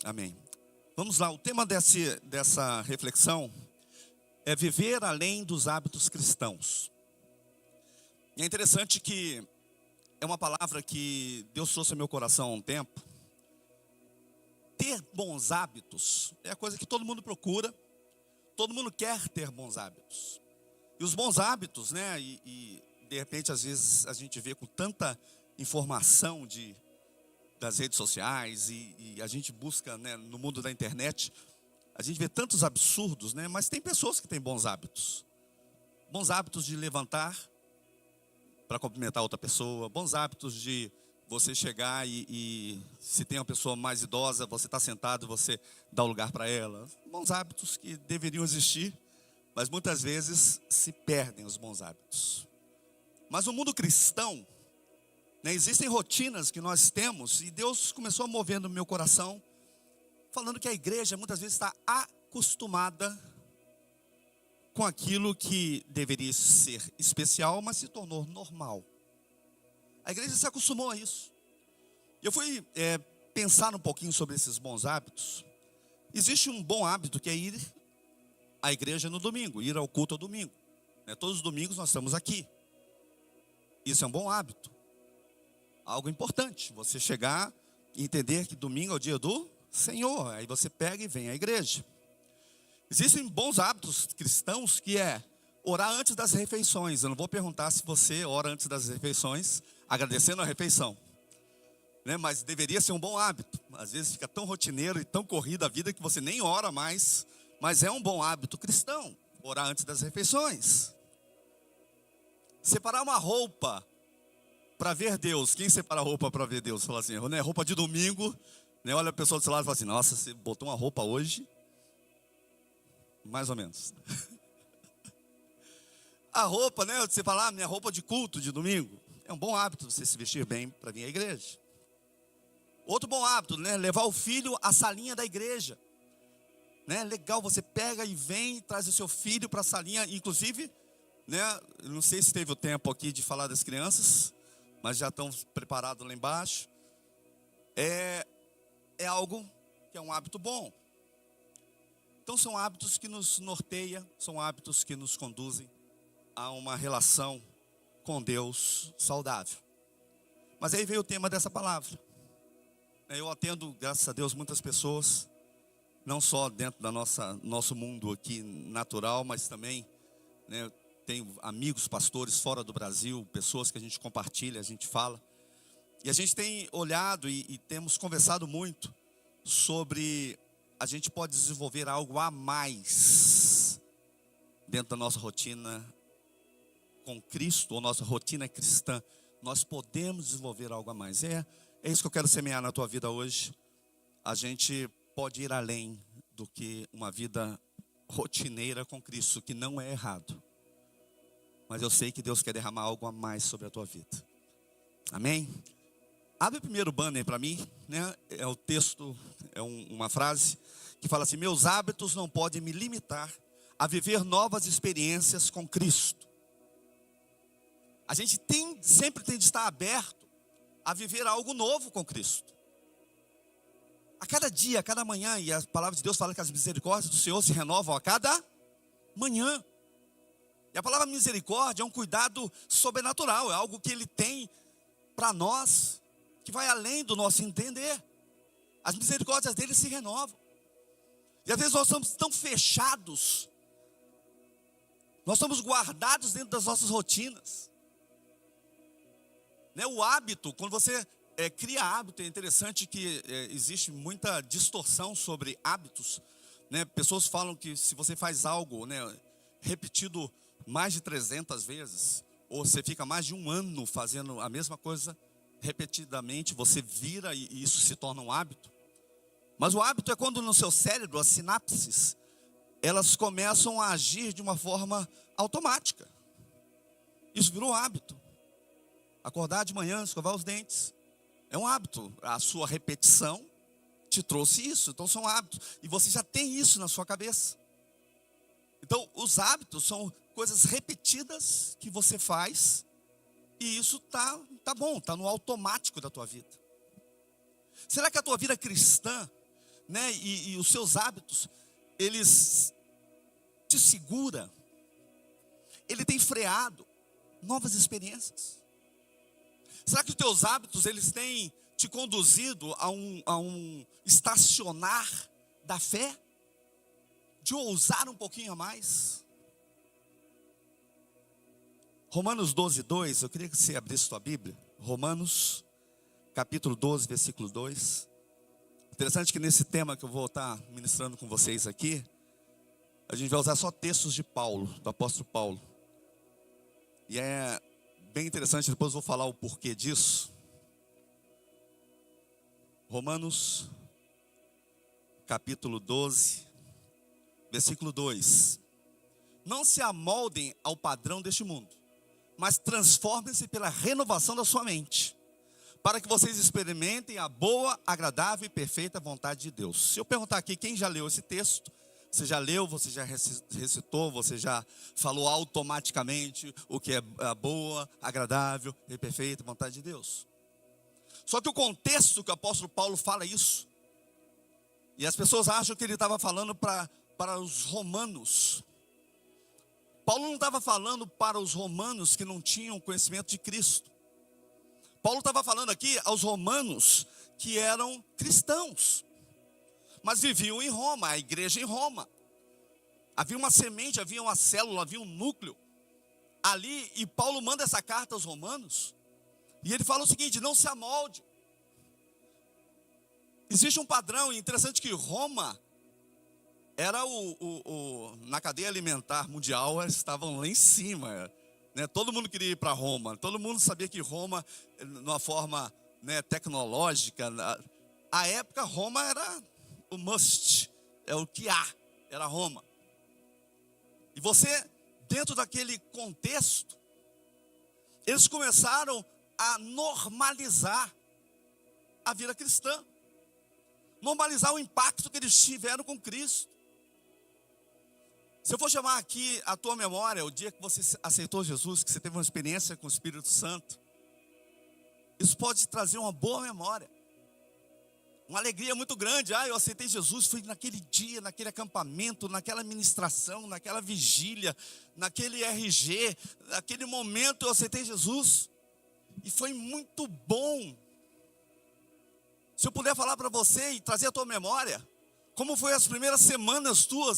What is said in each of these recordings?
Amém. Vamos lá, o tema dessa reflexão é viver além dos hábitos cristãos. E é interessante que é uma palavra que Deus trouxe ao meu coração há um tempo. Ter bons hábitos é a coisa que todo mundo procura, todo mundo quer ter bons hábitos. E os bons hábitos, né, e de repente às vezes a gente vê com tanta informação das redes sociais e a gente busca, né, no mundo da internet, a gente vê tantos absurdos, né, mas tem pessoas que têm bons hábitos. Bons hábitos de levantar para cumprimentar outra pessoa, bons hábitos de você chegar e se tem uma pessoa mais idosa, você está sentado, você dá o lugar para ela. Bons hábitos que deveriam existir, mas muitas vezes se perdem os bons hábitos. Mas no mundo cristão, né, existem rotinas que nós temos, e Deus começou a mover no meu coração, falando que a igreja muitas vezes está acostumada com aquilo que deveria ser especial, mas se tornou normal. A igreja se acostumou a isso. Eu fui pensar um pouquinho sobre esses bons hábitos. Existe um bom hábito que é ir à igreja no domingo, ir ao culto ao domingo. Todos os domingos nós estamos aqui. Isso é um bom hábito. Algo importante, você chegar e entender que domingo é o dia do Senhor. Aí você pega e vem à igreja. Existem bons hábitos cristãos que é orar antes das refeições. Eu não vou perguntar se você ora antes das refeições, agradecendo a refeição, né? Mas deveria ser um bom hábito. Às vezes fica tão rotineiro e tão corrida a vida que você nem ora mais. Mas é um bom hábito cristão, orar antes das refeições. Separar uma roupa para ver Deus. Quem separa a roupa para ver Deus? Fala assim, né? Roupa de domingo, né? Olha a pessoa do seu lado e fala assim, nossa, você botou uma roupa hoje? Mais ou menos. A roupa, né? Você fala, minha roupa de culto de domingo. É um bom hábito você se vestir bem para vir à igreja. Outro bom hábito, né? Levar o filho à salinha da igreja. Né? Legal, você pega e vem, traz o seu filho para a salinha. Inclusive, né? Não sei se teve o tempo aqui de falar das crianças, mas já estão preparados lá embaixo. É algo que é um hábito bom. Então são hábitos que nos norteiam, são hábitos que nos conduzem a uma relação com Deus saudável. Mas aí veio o tema dessa palavra. Eu atendo, graças a Deus, muitas pessoas, não só dentro da nosso mundo aqui natural, mas também, né, tenho amigos pastores fora do Brasil, pessoas que a gente compartilha, a gente fala. E a gente tem olhado e temos conversado muito sobre a gente pode desenvolver algo a mais dentro da nossa rotina com Cristo, ou nossa rotina cristã. Nós podemos desenvolver algo a mais. É isso que eu quero semear na tua vida hoje. A gente pode ir além do que uma vida rotineira com Cristo, que não é errado. Mas eu sei que Deus quer derramar algo a mais sobre a tua vida. Amém? Abre o primeiro banner para mim, né? É o texto, uma frase que fala assim: meus hábitos não podem me limitar a viver novas experiências com Cristo. A gente sempre tem de estar aberto a viver algo novo com Cristo. A cada dia, a cada manhã, e a palavra de Deus fala que as misericórdias do Senhor se renovam a cada manhã. E a palavra misericórdia é um cuidado sobrenatural, é algo que Ele tem para nós, que vai além do nosso entender. As misericórdias dele se renovam. E às vezes nós somos tão fechados, nós somos guardados dentro das nossas rotinas, né? O hábito, quando você cria hábito, é interessante que existe muita distorção sobre hábitos, né? Pessoas falam que se você faz algo, né, repetido mais de 300 vezes, ou você fica mais de um ano fazendo a mesma coisa repetidamente, você vira e isso se torna um hábito. Mas o hábito é quando no seu cérebro as sinapses, elas começam a agir de uma forma automática. Isso virou um hábito. Acordar de manhã, escovar os dentes, é um hábito. A sua repetição te trouxe isso, então são hábitos. E você já tem isso na sua cabeça. Então os hábitos são coisas repetidas que você faz, e isso tá bom, tá no automático da tua vida. Será que a tua vida cristã né? E os seus hábitos, eles te seguram. Ele tem freado novas experiências. Será que os teus hábitos, eles têm te conduzido a um estacionar da fé? De ousar um pouquinho a mais? Romanos 12, 2, eu queria que você abrisse sua Bíblia. Romanos, capítulo 12, versículo 2. Interessante que nesse tema que eu vou estar ministrando com vocês aqui, a gente vai usar só textos de Paulo, do apóstolo Paulo. E é bem interessante, depois eu vou falar o porquê disso. Romanos, capítulo 12, versículo 2. Não se amoldem ao padrão deste mundo, mas transformem-se pela renovação da sua mente, para que vocês experimentem a boa, agradável e perfeita vontade de Deus. Se eu perguntar aqui, quem já leu esse texto? Você já leu, você já recitou, você já falou automaticamente o que é a boa, agradável e perfeita vontade de Deus. Só que o contexto que o apóstolo Paulo fala isso, e as pessoas acham que ele estava falando para os romanos. Paulo não estava falando para os romanos que não tinham conhecimento de Cristo. Paulo estava falando aqui aos romanos que eram cristãos, mas viviam em Roma, a igreja em Roma. Havia uma semente, havia uma célula, havia um núcleo ali, e Paulo manda essa carta aos romanos, e ele fala o seguinte: não se amolde. Existe um padrão, interessante que Roma era na cadeia alimentar mundial, eles estavam lá em cima, né? Todo mundo queria ir para Roma, todo mundo sabia que Roma, numa forma, né, tecnológica, a época Roma era o must, é o que há, era Roma. E você, dentro daquele contexto, eles começaram a normalizar a vida cristã, normalizar o impacto que eles tiveram com Cristo. Se eu for chamar aqui a tua memória, o dia que você aceitou Jesus, que você teve uma experiência com o Espírito Santo, isso pode te trazer uma boa memória, uma alegria muito grande. Eu aceitei Jesus, foi naquele dia, naquele acampamento, naquela ministração, naquela vigília, naquele RG, naquele momento eu aceitei Jesus, e foi muito bom. Se eu puder falar para você e trazer a tua memória, como foi as primeiras semanas tua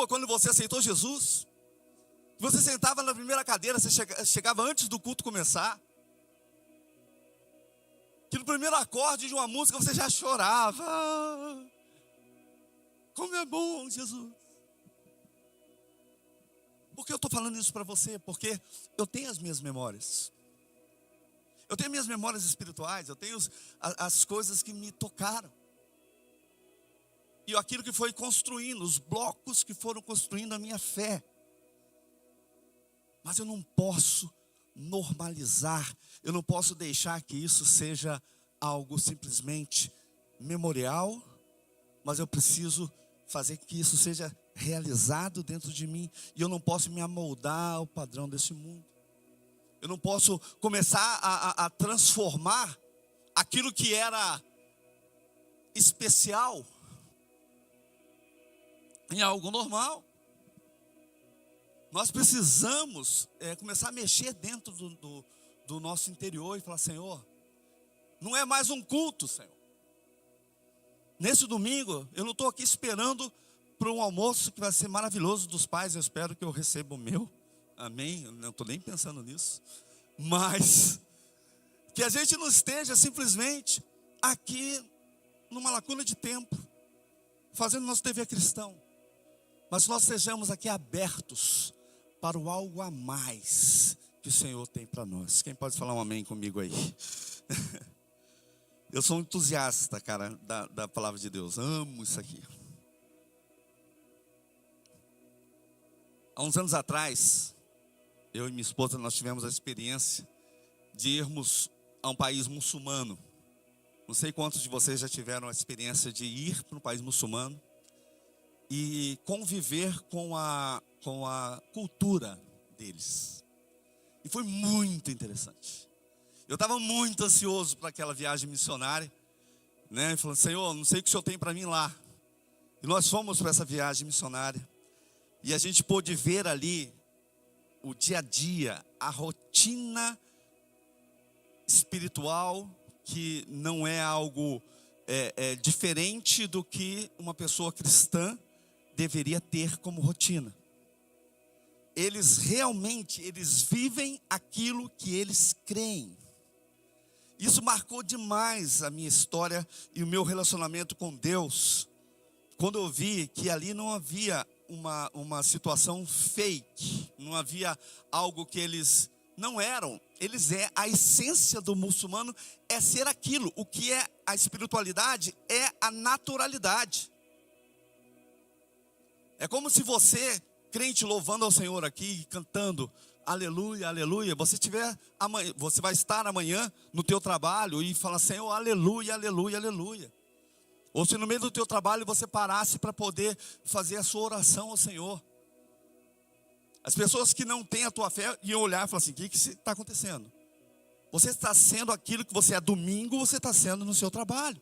quando você aceitou Jesus? Você sentava na primeira cadeira, você chegava antes do culto começar, que no primeiro acorde de uma música você já chorava. Como é bom, Jesus. Por que eu estou falando isso para você? Porque eu tenho as minhas memórias. Eu tenho minhas memórias espirituais, eu tenho as coisas que me tocaram. E aquilo que foi construindo, os blocos que foram construindo a minha fé. Mas eu não posso normalizar, eu não posso deixar que isso seja algo simplesmente memorial, mas eu preciso fazer que isso seja realizado dentro de mim, e eu não posso me amoldar ao padrão desse mundo. Eu não posso começar a transformar aquilo que era especial em algo normal. Nós precisamos começar a mexer dentro do nosso interior e falar: Senhor, não é mais um culto, Senhor. Nesse domingo, eu não estou aqui esperando para um almoço que vai ser maravilhoso dos pais. Eu espero que eu receba o meu. Amém? Eu não estou nem pensando nisso. Mas que a gente não esteja simplesmente aqui numa lacuna de tempo, fazendo nosso dever cristão, mas nós sejamos aqui abertos para o algo a mais que o Senhor tem para nós. Quem pode falar um amém comigo aí? Eu sou um entusiasta, cara, da palavra de Deus. Amo isso aqui. Há uns anos atrás, eu e minha esposa, nós tivemos a experiência de irmos a um país muçulmano. Não sei quantos de vocês já tiveram a experiência de ir para um país muçulmano e conviver com a cultura deles. E foi muito interessante. Eu estava muito ansioso para aquela viagem missionária. né? E falando: Senhor, não sei o que o Senhor tem para mim lá. E nós fomos para essa viagem missionária. E a gente pôde ver ali o dia a dia, a rotina espiritual, que não é algo diferente do que uma pessoa cristã deveria ter como rotina. Eles realmente, eles vivem aquilo que eles creem. Isso marcou demais a minha história e o meu relacionamento com Deus, quando eu vi que ali não havia uma situação fake, não havia algo que eles não eram. Eles a essência do muçulmano é ser aquilo. O que é a espiritualidade é a naturalidade. É como se você, crente, louvando ao Senhor aqui, cantando aleluia, aleluia, você vai estar amanhã no teu trabalho e falar: Senhor, aleluia, aleluia, aleluia. Ou se no meio do teu trabalho você parasse para poder fazer a sua oração ao Senhor. As pessoas que não têm a tua fé iam olhar e falar assim: o que está acontecendo? Você está sendo aquilo que você é domingo, você está sendo no seu trabalho.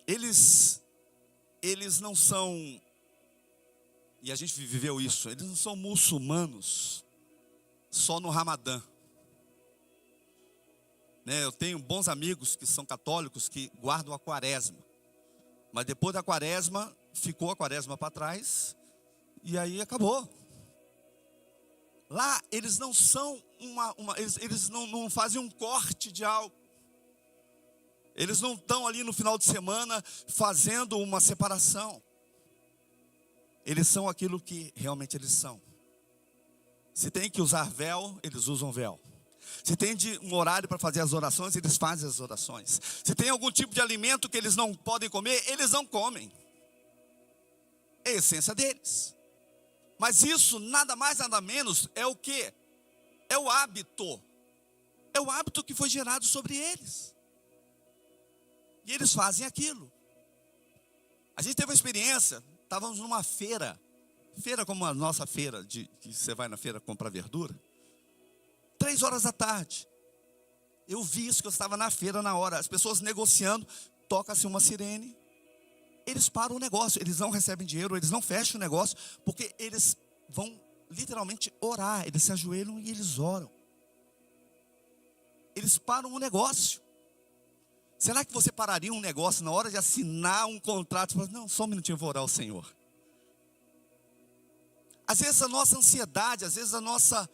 Eles não são, e a gente viveu isso, eles não são muçulmanos só no Ramadã. Né, eu tenho bons amigos que são católicos que guardam a quaresma. Mas depois da quaresma, ficou a quaresma para trás e aí acabou. Lá eles não são eles não fazem um corte de algo. Eles não estão ali no final de semana fazendo uma separação. Eles são aquilo que realmente eles são. Se tem que usar véu, eles usam véu. Se tem um horário para fazer as orações, eles fazem as orações. Se tem algum tipo de alimento que eles não podem comer, eles não comem. É a essência deles. Mas isso nada mais nada menos é o quê? É o hábito. É o hábito que foi gerado sobre eles. E eles fazem aquilo. A gente teve uma experiência, estávamos numa feira como a nossa feira, que você vai na feira comprar verdura. 3 horas da tarde. Eu vi isso, que eu estava na feira na hora. As pessoas negociando, toca-se uma sirene. Eles param o negócio, eles não recebem dinheiro, eles não fecham o negócio, porque eles vão literalmente orar. Eles se ajoelham e eles oram. Eles param o negócio. Será que você pararia um negócio na hora de assinar um contrato? Você fala: não, só um minutinho, eu vou orar ao Senhor. Às vezes a nossa ansiedade, às vezes a nossa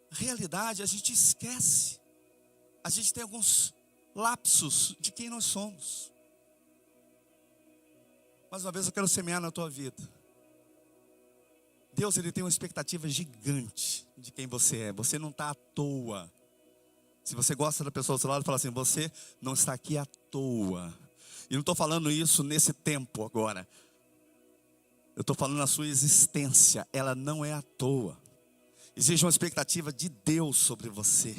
realidade, a gente esquece. A gente tem alguns lapsos de quem nós somos. Mais uma vez eu quero semear na tua vida. Deus, Ele tem uma expectativa gigante de quem você é. Você não está à toa. Se você gosta da pessoa do seu lado, fala assim: você não está aqui à toa. E não estou falando isso nesse tempo agora. Eu estou falando na sua existência. Ela não é à toa. Existe uma expectativa de Deus sobre você.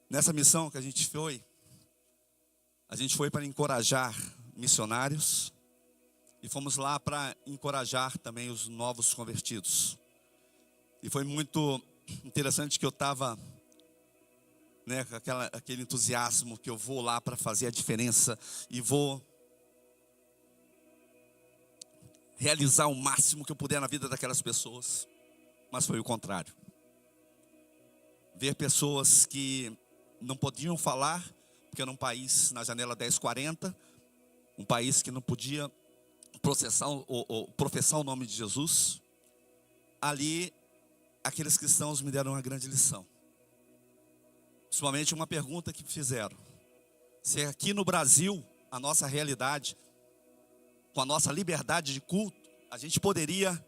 Nessa missão que a gente foi para encorajar missionários. E fomos lá para encorajar também os novos convertidos. E foi muito interessante que eu estava, né, com aquele entusiasmo que eu vou lá para fazer a diferença. E vou realizar o máximo que eu puder na vida daquelas pessoas. Mas foi o contrário. Ver pessoas que não podiam falar, porque era um país na janela 1040, um país que não podia professar o nome de Jesus. Ali, aqueles cristãos me deram uma grande lição. Principalmente uma pergunta que fizeram: se aqui no Brasil, a nossa realidade, com a nossa liberdade de culto, a gente poderia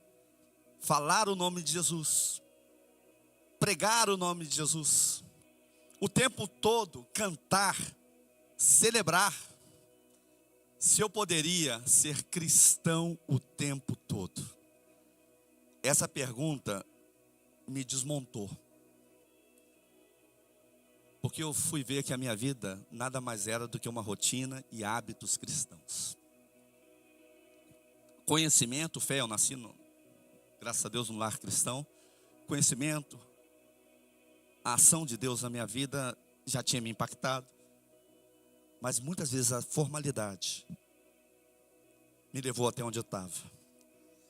falar o nome de Jesus, pregar o nome de Jesus, o tempo todo cantar, celebrar, se eu poderia ser cristão o tempo todo? Essa pergunta me desmontou. Porque eu fui ver que a minha vida nada mais era do que uma rotina e hábitos cristãos. Conhecimento, fé, eu nasci, graças a Deus, num lar cristão. Conhecimento, a ação de Deus na minha vida já tinha me impactado, mas muitas vezes a formalidade me levou até onde eu estava.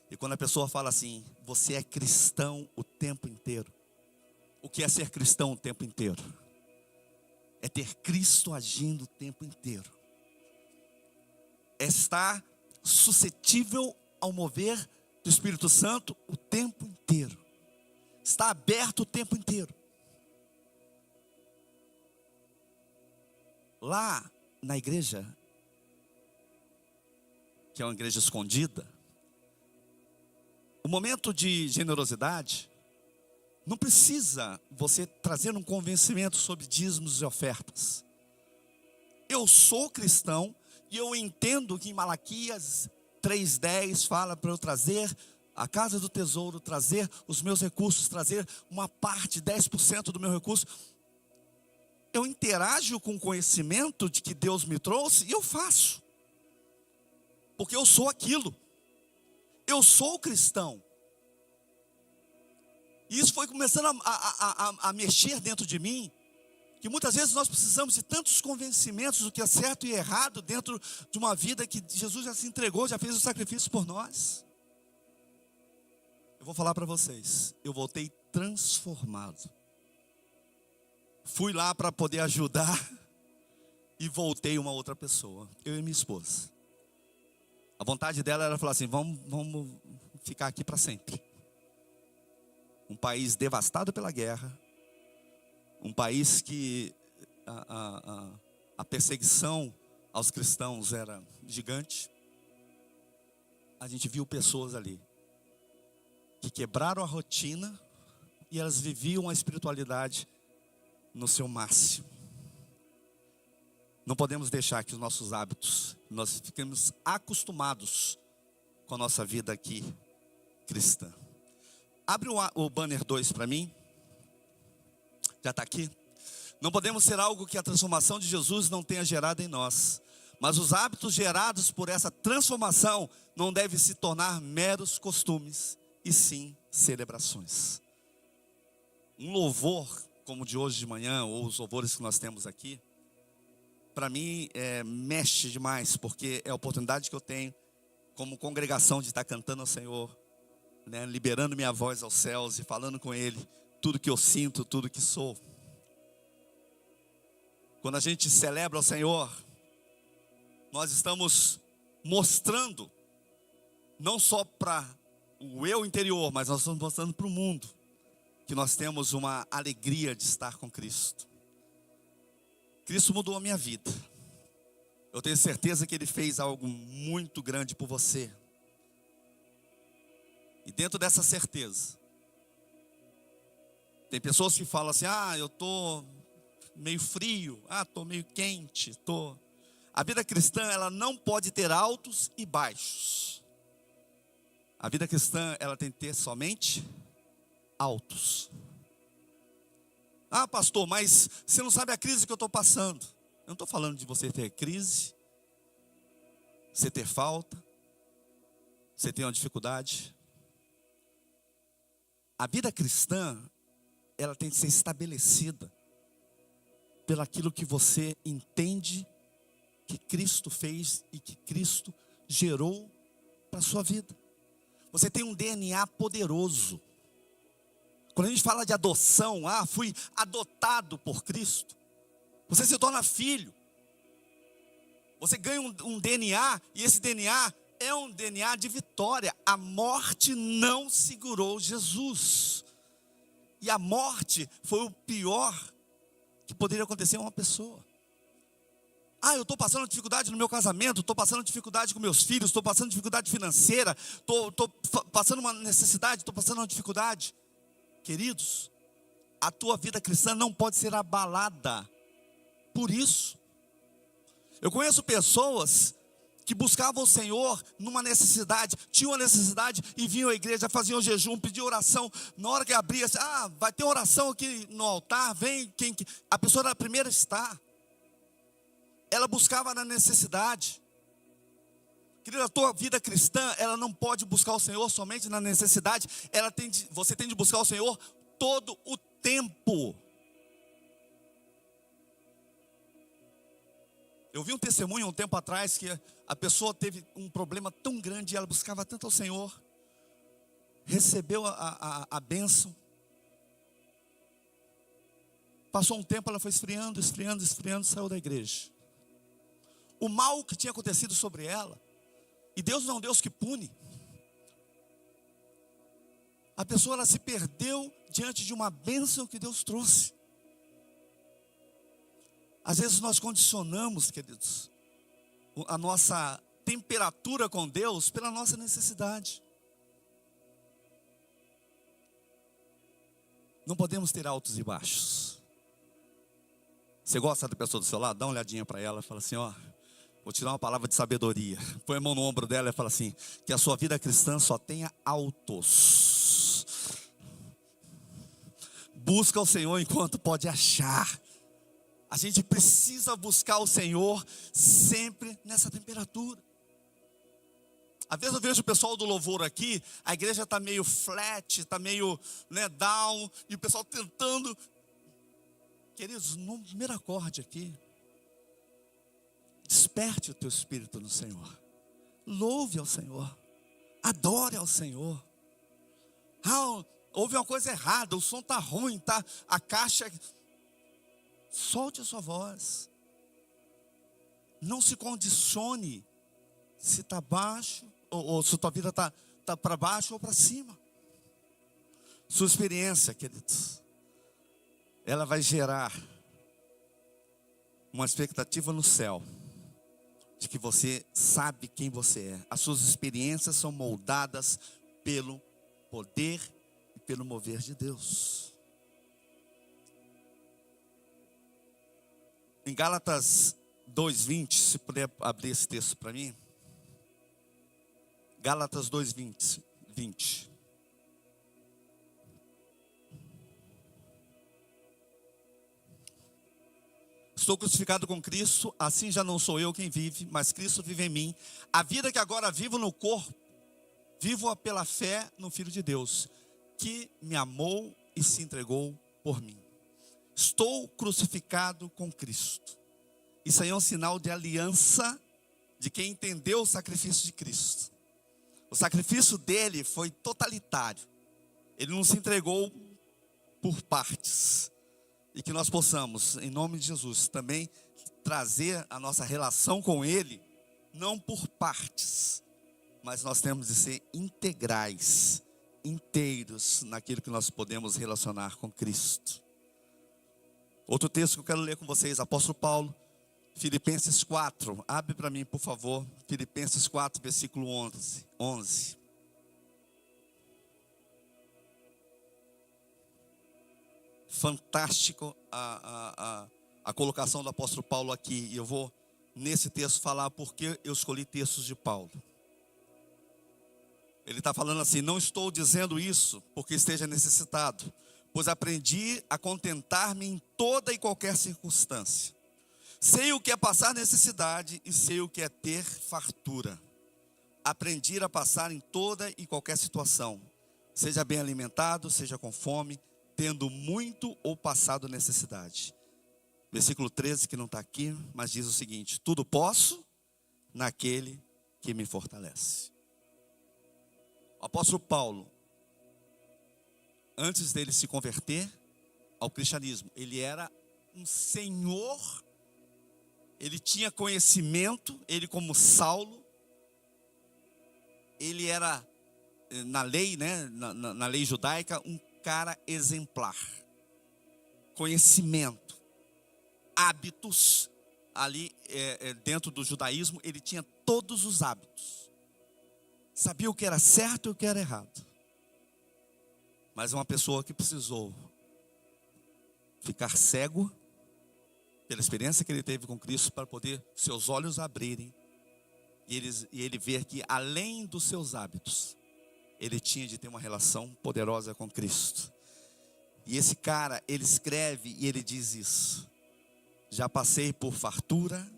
E quando a pessoa fala assim, você é cristão o tempo inteiro. O que é ser cristão o tempo inteiro? É ter Cristo agindo o tempo inteiro. É estar suscetível ao mover do Espírito Santo o tempo inteiro. Está aberto o tempo inteiro. Lá na igreja, que é uma igreja escondida, o momento de generosidade, não precisa você trazer um convencimento sobre dízimos e ofertas. Eu sou cristão e eu entendo que em Malaquias 3:10 fala para eu trazer a casa do tesouro, trazer os meus recursos, trazer uma parte, 10% do meu recurso. Eu interajo com o conhecimento de que Deus me trouxe e eu faço. Porque eu sou aquilo. Eu sou cristão. E isso foi começando a mexer dentro de mim. Que muitas vezes nós precisamos de tantos convencimentos do que é certo e errado dentro de uma vida que Jesus já se entregou, já fez o sacrifício por nós. Eu vou falar para vocês, eu voltei transformado. Fui lá para poder ajudar e voltei uma outra pessoa, eu e minha esposa. A vontade dela era falar assim, vamos ficar aqui para sempre. Um país devastado pela guerra. Um país que a perseguição aos cristãos era gigante. A gente viu pessoas ali que quebraram a rotina e elas viviam a espiritualidade no seu máximo. Não podemos deixar que os nossos hábitos, nós fiquemos acostumados com a nossa vida aqui cristã. Abre o banner 2 para mim. Já está aqui. Não podemos ser algo que a transformação de Jesus não tenha gerado em nós. Mas os hábitos gerados por essa transformação não devem se tornar meros costumes, e sim celebrações. Um louvor como o de hoje de manhã, ou os louvores que nós temos aqui, para mim mexe demais, porque é a oportunidade que eu tenho como congregação de estar cantando ao Senhor, né, liberando minha voz aos céus e falando com Ele tudo que eu sinto, tudo que sou. Quando a gente celebra ao Senhor, nós estamos mostrando, não só para o eu interior, mas nós estamos mostrando para o mundo, que nós temos uma alegria de estar com Cristo. Cristo mudou a minha vida. Eu tenho certeza que Ele fez algo muito grande por você. E dentro dessa certeza, tem pessoas que falam assim, eu estou meio frio, estou meio quente, A vida cristã, ela não pode ter altos e baixos. A vida cristã, ela tem que ter somente altos. Pastor, mas você não sabe a crise que eu estou passando. Eu não estou falando de você ter crise, você ter falta, você ter uma dificuldade. A vida cristã, ela tem que ser estabelecida pelaquilo que você entende que Cristo fez e que Cristo gerou para a sua vida. Você tem um DNA poderoso. Quando a gente fala de adoção, fui adotado por Cristo. Você se torna filho. Você ganha um DNA, e esse DNA é um DNA de vitória. A morte não segurou Jesus. E a morte foi o pior que poderia acontecer a uma pessoa. Eu estou passando dificuldade no meu casamento, estou passando dificuldade com meus filhos, estou passando dificuldade financeira, estou passando uma necessidade, estou passando uma dificuldade. Queridos, a tua vida cristã não pode ser abalada por isso. Eu conheço pessoas que buscavam o Senhor numa necessidade, tinham uma necessidade e vinham à igreja, faziam jejum, pediam oração. Na hora que abria, vai ter oração aqui no altar, vem quem. A pessoa era a primeira a estar. Ela buscava na necessidade. Querida, a tua vida cristã, ela não pode buscar o Senhor somente na necessidade. Você tem de buscar o Senhor todo o tempo. Eu vi um testemunho um tempo atrás que a pessoa teve um problema tão grande e ela buscava tanto ao Senhor, recebeu a bênção. Passou um tempo, ela foi esfriando, saiu da igreja. O mal que tinha acontecido sobre ela, e Deus não é um Deus que pune. A pessoa, ela se perdeu diante de uma bênção que Deus trouxe. Às vezes nós condicionamos, queridos, a nossa temperatura com Deus pela nossa necessidade. Não podemos ter altos e baixos. Você gosta da pessoa do seu lado? Dá uma olhadinha para ela e fala assim, ó, vou te dar uma palavra de sabedoria. Põe a mão no ombro dela e fala assim, que a sua vida cristã só tenha altos. Busca o Senhor enquanto pode achar. A gente precisa buscar o Senhor sempre nessa temperatura. Às vezes eu vejo o pessoal do louvor aqui, a igreja está meio flat, está meio down, e o pessoal tentando. Queridos, no primeiro acorde aqui, desperte o teu espírito no Senhor. Louve ao Senhor. Adore ao Senhor. Houve uma coisa errada, o som está ruim, a caixa. Solte a sua voz. Não se condicione se está baixo, ou se a tua vida está para baixo ou para cima. Sua experiência, queridos, ela vai gerar uma expectativa no céu, de que você sabe quem você é. As suas experiências são moldadas pelo poder e pelo mover de Deus. Em Gálatas 2:20, se puder abrir esse texto para mim. Gálatas 2:20. Estou crucificado com Cristo, assim já não sou eu quem vive, mas Cristo vive em mim. A vida que agora vivo no corpo, vivo-a pela fé no Filho de Deus, que me amou e se entregou por mim. Estou crucificado com Cristo. Isso aí é um sinal de aliança de quem entendeu o sacrifício de Cristo. O sacrifício dele foi totalitário. Ele não se entregou por partes. E que nós possamos, em nome de Jesus, também trazer a nossa relação com Ele, não por partes, mas nós temos de ser integrais, inteiros naquilo que nós podemos relacionar com Cristo. Outro texto que eu quero ler com vocês, apóstolo Paulo, Filipenses 4, abre para mim por favor, Filipenses 4, versículo 11. Fantástico a colocação do apóstolo Paulo aqui. E eu vou nesse texto falar porque eu escolhi textos de Paulo. Ele está falando assim: não estou dizendo isso porque esteja necessitado, pois aprendi a contentar-me em toda e qualquer circunstância. Sei o que é passar necessidade e sei o que é ter fartura. Aprendi a passar em toda e qualquer situação, seja bem alimentado, seja com fome, tendo muito ou passado necessidade. Versículo 13, que não está aqui, mas diz o seguinte: tudo posso naquele que me fortalece. O apóstolo Paulo, antes dele se converter ao cristianismo, ele era um senhor, ele tinha conhecimento, ele como Saulo, ele era, na lei, na lei judaica, um cara exemplar. Conhecimento, hábitos, ali dentro do judaísmo, ele tinha todos os hábitos. Sabia o que era certo e o que era errado. Mas uma pessoa que precisou ficar cego, pela experiência que ele teve com Cristo, para poder seus olhos abrirem, e ele ver que além dos seus hábitos, ele tinha de ter uma relação poderosa com Cristo. E esse cara, ele escreve e ele diz isso: já passei por fartura,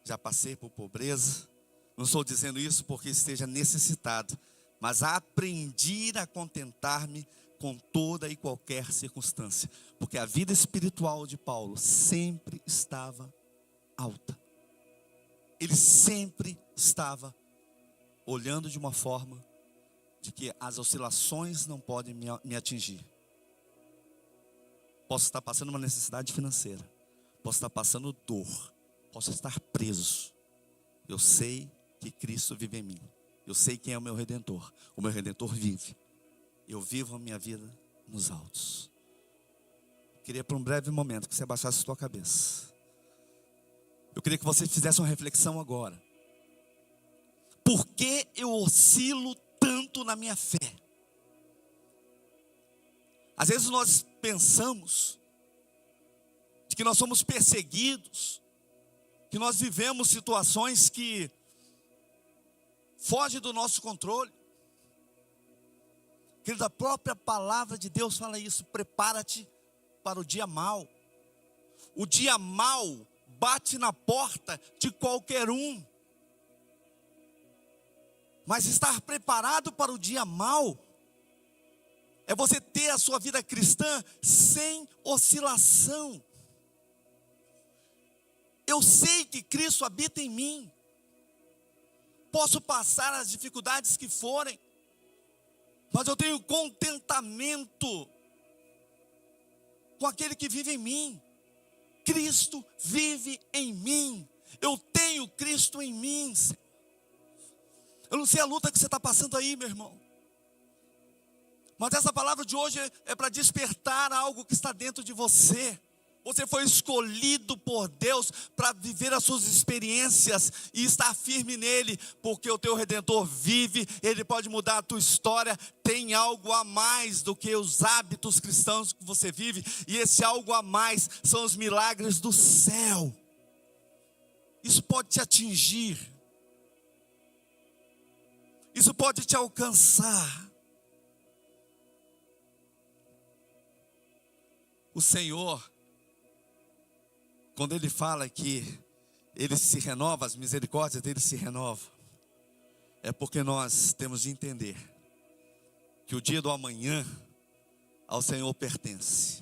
já passei por pobreza. Não estou dizendo isso porque esteja necessitado, mas aprendi a contentar-me com toda e qualquer circunstância, porque a vida espiritual de Paulo sempre estava alta. ele sempre estava olhando de uma forma de que as oscilações não podem me atingir. Posso estar passando uma necessidade financeira, posso estar passando dor, posso estar preso. Eu sei que Cristo vive em mim. Eu sei quem é o meu Redentor. O meu Redentor vive. Eu vivo a minha vida nos altos. Queria por um breve momento que você abaixasse a sua cabeça. Eu queria que você fizesse uma reflexão agora. Por que eu oscilo tanto na minha fé? Às vezes nós pensamos de que nós somos perseguidos, que nós vivemos situações que fogem do nosso controle. Querido, a própria palavra de Deus fala isso. Prepara-te para o dia mau. O dia mau bate na porta de qualquer um. Mas estar preparado para o dia mau é você ter a sua vida cristã sem oscilação. Eu sei que Cristo habita em mim. Posso passar as dificuldades que forem, mas eu tenho contentamento com aquele que vive em mim. Cristo vive em mim. Eu tenho Cristo em mim. Eu não sei a luta que você está passando aí, meu irmão, mas essa palavra de hoje é para despertar algo que está dentro de você. Você foi escolhido por Deus para viver as suas experiências e estar firme nele, porque o teu Redentor vive. Ele pode mudar a tua história. Tem algo a mais do que os hábitos cristãos que você vive, e esse algo a mais são os milagres do céu. Isso pode te atingir, isso pode te alcançar. O Senhor, quando Ele fala que Ele se renova, as misericórdias dEle se renovam, é porque nós temos de entender que o dia do amanhã ao Senhor pertence.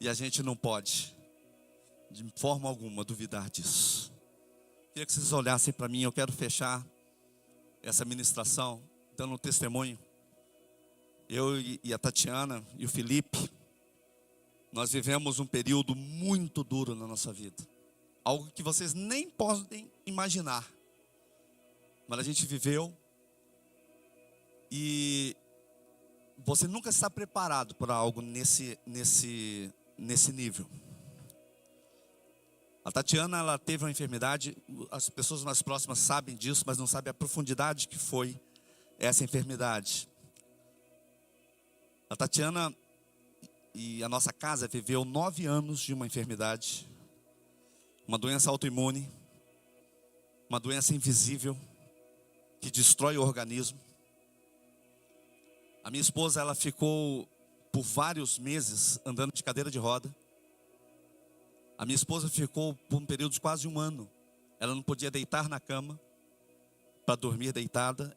E a gente não pode, de forma alguma, duvidar disso. Queria que vocês olhassem para mim. Eu quero fechar essa ministração dando um testemunho. Eu e a Tatiana e o Felipe, nós vivemos um período muito duro na nossa vida. Algo que vocês nem podem imaginar. Mas a gente viveu. E você nunca está preparado para algo nesse nível. A Tatiana, ela teve uma enfermidade. As pessoas mais próximas sabem disso, mas não sabem a profundidade que foi essa enfermidade. A Tatiana e a nossa casa viveu 9 anos de uma enfermidade, uma doença autoimune, uma doença invisível que destrói o organismo. A minha esposa, ela ficou por vários meses andando de cadeira de roda. A minha esposa ficou por um período de quase 1 ano. Ela não podia deitar na cama para dormir deitada.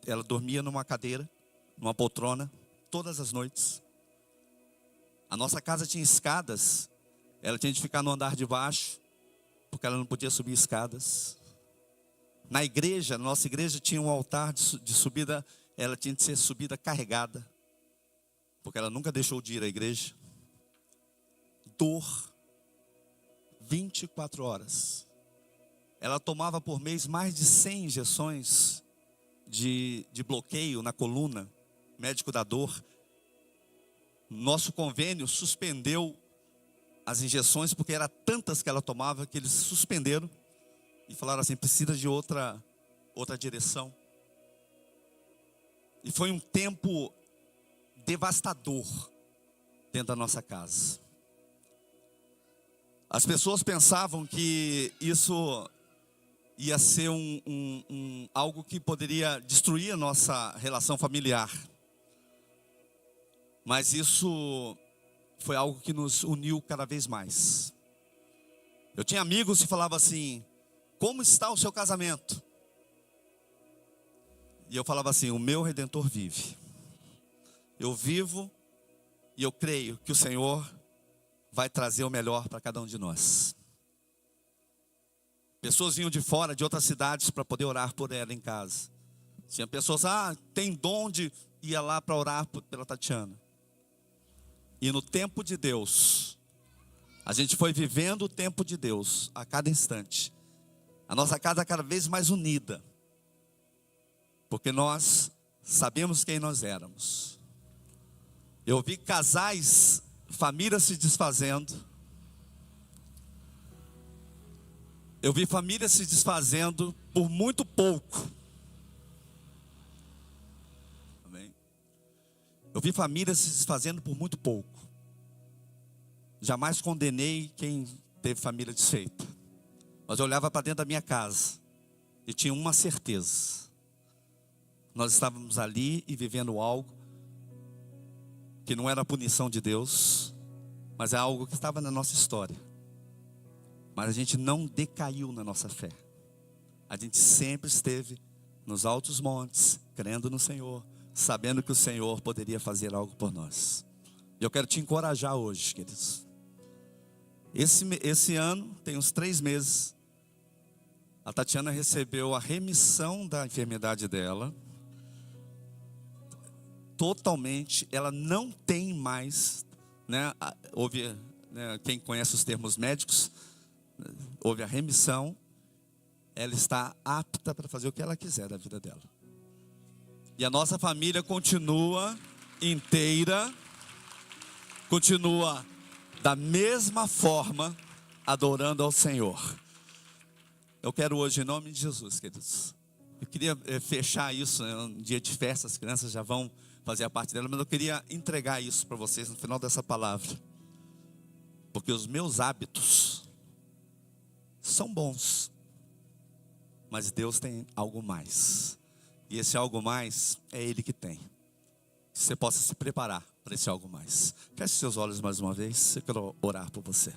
Ela dormia numa cadeira, numa poltrona, todas as noites. A nossa casa tinha escadas. Ela tinha de ficar no andar de baixo, porque ela não podia subir escadas. Na igreja, na nossa igreja tinha um altar de subida. Ela tinha de ser subida carregada, porque ela nunca deixou de ir à igreja. Dor, 24 horas. Ela tomava por mês mais de 100 injeções de bloqueio na coluna, médico da dor. Nosso convênio suspendeu as injeções, porque eram tantas que ela tomava, que eles suspenderam e falaram assim: precisa de outra direção. E foi um tempo devastador dentro da nossa casa. As pessoas pensavam que isso ia ser algo que poderia destruir a nossa relação familiar. Mas isso foi algo que nos uniu cada vez mais. Eu tinha amigos que falavam assim: como está o seu casamento? E eu falava assim: o meu Redentor vive. Eu vivo e eu creio que o Senhor vai trazer o melhor para cada um de nós. Pessoas vinham de fora, de outras cidades, para poder orar por ela em casa. Tinha pessoas, tem dom de ia lá para orar pela Tatiana. E no tempo de Deus, a gente foi vivendo o tempo de Deus a cada instante. A nossa casa cada vez mais unida. Porque nós sabemos quem nós éramos. Eu vi casais, famílias se desfazendo. Eu vi famílias se desfazendo por muito pouco. Amém? Eu vi famílias se desfazendo por muito pouco. Jamais condenei quem teve família desfeita. Mas eu olhava para dentro da minha casa e tinha uma certeza. Nós estávamos ali e vivendo algo que não era a punição de Deus, mas é algo que estava na nossa história. Mas a gente não decaiu na nossa fé. A gente sempre esteve nos altos montes, crendo no Senhor, sabendo que o Senhor poderia fazer algo por nós. E eu quero te encorajar hoje, queridos. Esse ano, tem uns 3 meses, a Tatiana recebeu a remissão da enfermidade dela. Totalmente, ela não tem mais, né? Houve, né, quem conhece os termos médicos, houve a remissão. Ela está apta para fazer o que ela quiser da vida dela. E a nossa família continua inteira, continua da mesma forma, adorando ao Senhor. Eu quero hoje, em nome de Jesus, queridos, eu queria fechar isso, é um dia de festa, as crianças já vão fazer a parte dela, mas eu queria entregar isso para vocês no final dessa palavra. Porque os meus hábitos são bons, mas Deus tem algo mais. E esse algo mais é Ele que tem. Que você possa se preparar para esse algo mais. Feche seus olhos mais uma vez, eu quero orar por você.